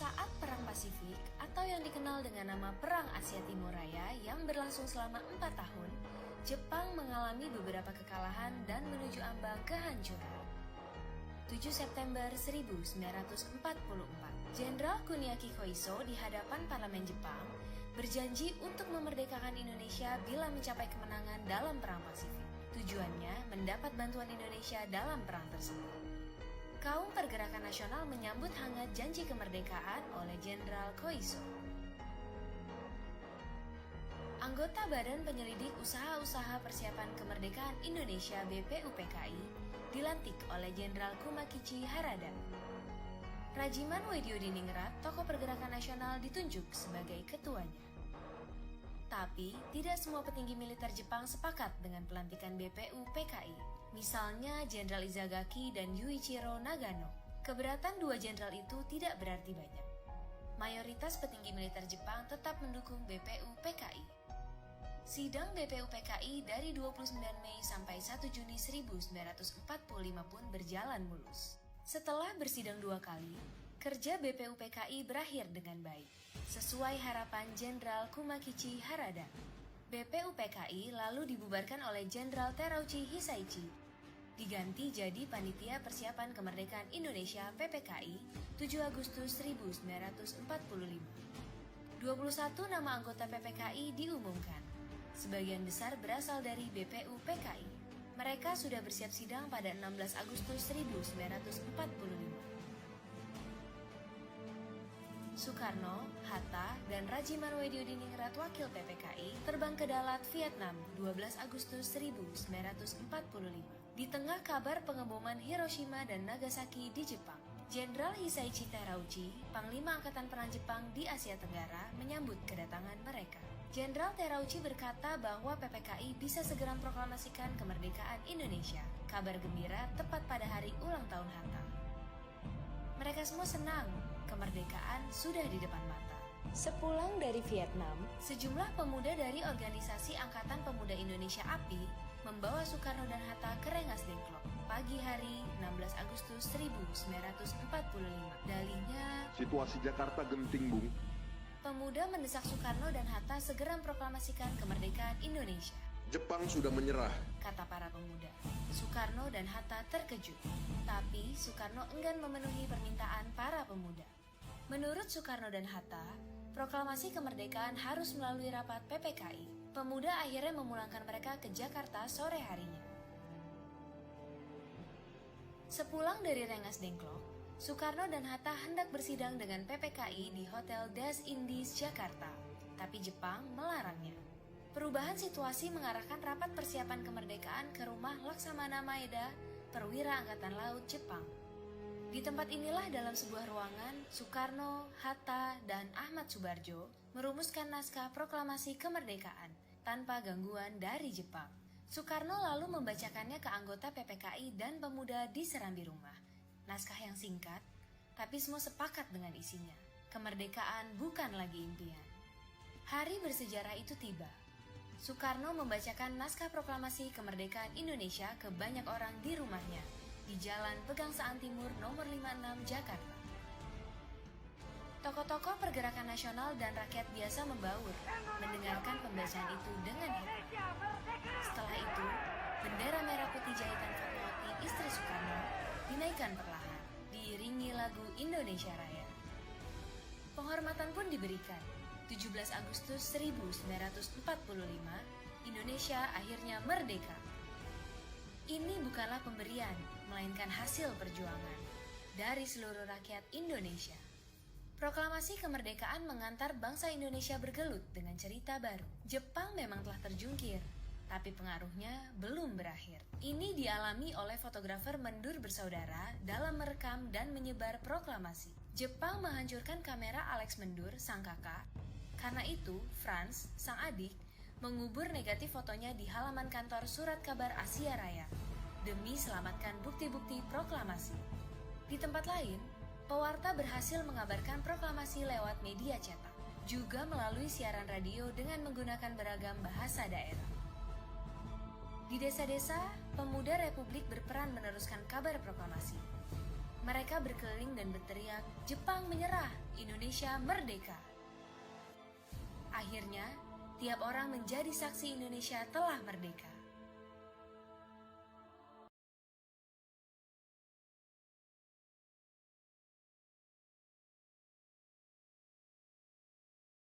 Saat Perang Pasifik atau yang dikenal dengan nama Perang Asia Timur Raya yang berlangsung selama 4 tahun, Jepang mengalami beberapa kekalahan dan menuju ambang kehancuran. 7 September 1944, Jenderal Kuniaki Koiso di hadapan parlemen Jepang berjanji untuk memerdekakan Indonesia bila mencapai kemenangan dalam Perang Pasifik. Tujuannya mendapat bantuan Indonesia dalam perang tersebut. Kaum Pergerakan Nasional menyambut hangat janji kemerdekaan oleh Jenderal Koiso. Anggota Badan Penyelidik Usaha-Usaha Persiapan Kemerdekaan Indonesia (BPUPKI) dilantik oleh Jenderal Kumakichi Harada. Rajiman Weddiodiningrat, tokoh Pergerakan Nasional, ditunjuk sebagai ketuanya. Tapi, tidak semua petinggi militer Jepang sepakat dengan pelantikan BPUPKI. Misalnya Jenderal Izagaki dan Yuichiro Nagano. Keberatan dua jenderal itu tidak berarti banyak. Mayoritas petinggi militer Jepang tetap mendukung BPUPKI. Sidang BPUPKI dari 29 Mei sampai 1 Juni 1945 pun berjalan mulus. Setelah bersidang 2 kali, kerja BPUPKI berakhir dengan baik, sesuai harapan Jenderal Kumakichi Harada. BPUPKI lalu dibubarkan oleh Jenderal Terauchi Hisaichi, diganti jadi Panitia Persiapan Kemerdekaan Indonesia (PPKI) 7 Agustus 1945. 21 nama anggota PPKI diumumkan. Sebagian besar berasal dari BPUPKI. Mereka sudah bersiap sidang pada 16 Agustus 1945. Soekarno, Hatta, dan Rajiman Weddiodiningrat wakil PPKI terbang ke Dalat, Vietnam, 12 Agustus 1945. Di tengah kabar pengeboman Hiroshima dan Nagasaki di Jepang, Jenderal Hisaichi Terauchi, Panglima Angkatan Perang Jepang di Asia Tenggara, menyambut kedatangan mereka. Jenderal Terauchi berkata bahwa PPKI bisa segera memproklamasikan kemerdekaan Indonesia. Kabar gembira tepat pada hari ulang tahun Hatta. Mereka semua senang, kemerdekaan sudah di depan mata. Sepulang dari Vietnam, sejumlah pemuda dari organisasi Angkatan Pemuda Indonesia API membawa Soekarno dan Hatta ke Rengas Dengklok pagi hari 16 Agustus 1945. Dalihnya, situasi Jakarta genting, Bung. Pemuda mendesak Soekarno dan Hatta segera memproklamasikan kemerdekaan Indonesia. Jepang sudah menyerah, kata para pemuda. Soekarno dan Hatta terkejut, tapi Soekarno enggan memenuhi permintaan para pemuda. Menurut Soekarno dan Hatta, proklamasi kemerdekaan harus melalui rapat PPKI. Pemuda akhirnya memulangkan mereka ke Jakarta sore harinya. Sepulang dari Rengas Dengklok, Soekarno dan Hatta hendak bersidang dengan PPKI di Hotel Des Indies, Jakarta, tapi Jepang melarangnya. Perubahan situasi mengarahkan rapat persiapan kemerdekaan ke rumah Laksamana Maeda, perwira Angkatan Laut Jepang. Di tempat inilah dalam sebuah ruangan, Soekarno, Hatta, dan Ahmad Subarjo merumuskan naskah proklamasi kemerdekaan tanpa gangguan dari Jepang. Soekarno lalu membacakannya ke anggota PPKI dan pemuda di serambi rumah. Naskah yang singkat, tapi semua sepakat dengan isinya. Kemerdekaan bukan lagi impian. Hari bersejarah itu tiba. Soekarno membacakan naskah proklamasi kemerdekaan Indonesia ke banyak orang di rumahnya, di Jalan Pegangsaan Timur nomor 56 Jakarta. Tokoh-tokoh Pergerakan Nasional dan rakyat biasa membaur, mendengarkan pembacaan itu dengan heran. Setelah itu, bendera merah putih jahitan Fatmawati, istri Soekarno, dinaikkan perlahan, diiringi lagu Indonesia Raya. Penghormatan pun diberikan. 17 Agustus 1945, Indonesia akhirnya merdeka. Ini bukanlah pemberian, melainkan hasil perjuangan dari seluruh rakyat Indonesia. Proklamasi kemerdekaan mengantar bangsa Indonesia bergelut dengan cerita baru. Jepang memang telah terjungkir, tapi pengaruhnya belum berakhir. Ini dialami oleh fotografer Mendur bersaudara dalam merekam dan menyebar proklamasi. Jepang menghancurkan kamera Alex Mendur, sang kakak. Karena itu, Franz, sang adik, mengubur negatif fotonya di halaman kantor Surat Kabar Asia Raya demi selamatkan bukti-bukti proklamasi. Di tempat lain, pewarta berhasil mengabarkan proklamasi lewat media cetak, juga melalui siaran radio dengan menggunakan beragam bahasa daerah. Di desa-desa, pemuda Republik berperan meneruskan kabar proklamasi. Mereka berkeliling dan berteriak, "Jepang menyerah, Indonesia merdeka." Akhirnya, tiap orang menjadi saksi Indonesia telah merdeka.